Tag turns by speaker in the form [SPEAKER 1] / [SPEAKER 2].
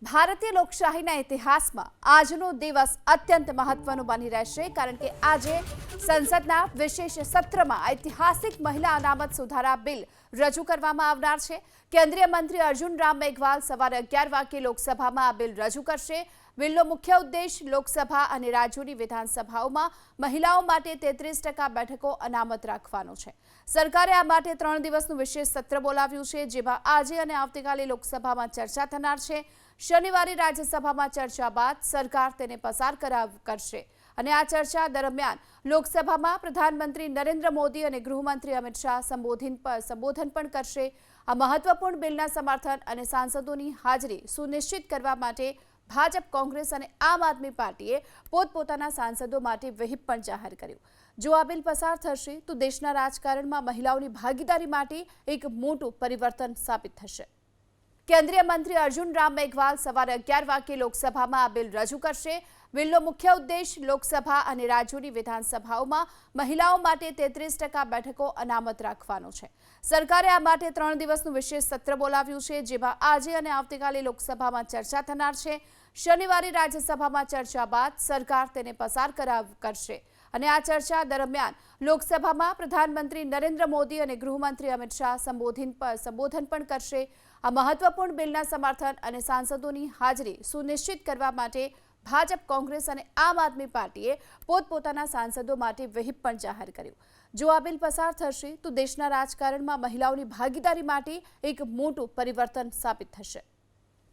[SPEAKER 1] ભારતીય લોકશાહીના ઇતિહાસમાં આજનો દિવસ અત્યંત મહત્વનો બની રહેશે કારણ કે આજે સંસદના વિશેષ સત્રમાં ઐતિહાસિક મહિલા અનામત સુધારા બિલ રજૂ કરવામાં આવનાર છે। કેન્દ્રીય મંત્રી અર્જુન રામ મેઘવાલ સવારે 11 વાગ્યે લોકસભામાં આ બિલ રજૂ કરશે। બિલનો મુખ્ય ઉદ્દેશ લોકસભા અને રાજ્યોની વિધાનસભાઓમાં મહિલાઓ માટે 33% બેઠકો અનામત રાખવાનો છે। સરકારે આ માટે 3 દિવસનું વિશેષ સત્ર બોલાવ્યું છે, જેમાં આજે અને આવતીકાલે લોકસભામાં ચર્ચા થનાર છે। શનિવારે રાજ્યસભામાં ચર્ચા બાદ સરકાર તેને પસાર કરશે અને આ ચર્ચા દરમિયાન લોકસભામાં પ્રધાનમંત્રી નરેન્દ્ર મોદી અને ગૃહમંત્રી અમિત શાહ સંબોધન પણ કરશે। આ મહત્વપૂર્ણ બિલના સમર્થન અને સાંસદોની હાજરી સુનિશ્ચિત કરવા માટે ભાજપ, કોંગ્રેસ અને આમ આદમી પાર્ટીએ પોતપોતાના સાંસદો માટે વ્હીપ પણ જાહેર કર્યું। જો આ બિલ પસાર થશે તો દેશના રાજકારણમાં મહિલાઓની ભાગીદારી માટે એક મોટું પરિવર્તન સાબિત થશે। કેન્દ્રીય મંત્રી અર્જુન રામ મેઘવાલ સવારે 11 વાગ્યે લોકસભામાં આ બિલ રજૂ કરશે। બિલનો મુખ્ય ઉદ્દેશ લોકસભા અને રાજ્યોની વિધાનસભાઓમાં મહિલાઓ માટે 33% બેઠકો અનામત રાખવાનો છે। સરકારે આ માટે 3 દિવસનું વિશેષ સત્ર બોલાવ્યું છે, જેમાં આજે અને આવતીકાલે લોકસભામાં ચર્ચા થનાર છે। શનિવારે રાજ્યસભામાં ચર્ચા બાદ સરકાર તેને પસાર કરશે અને આ ચર્ચા દરમિયાન લોકસભામાં પ્રધાનમંત્રી નરેન્દ્ર મોદી અને ગૃહમંત્રી અમિત શાહ સંબોધન પણ કરશે। આ મહત્વપૂર્ણ બિલના સમર્થન અને સાંસદોની હાજરી સુનિશ્ચિત કરવા માટે ભાજપ, કોંગ્રેસ અને આમ આદમી પાર્ટીએ પોતપોતાના સાંસદો માટે વ્હીપ પણ જાહેર કર્યું। જો આ બિલ પસાર થશે તો દેશના રાજકારણમાં મહિલાઓની ભાગીદારી માટે એક મોટું પરિવર્તન સાબિત થશે।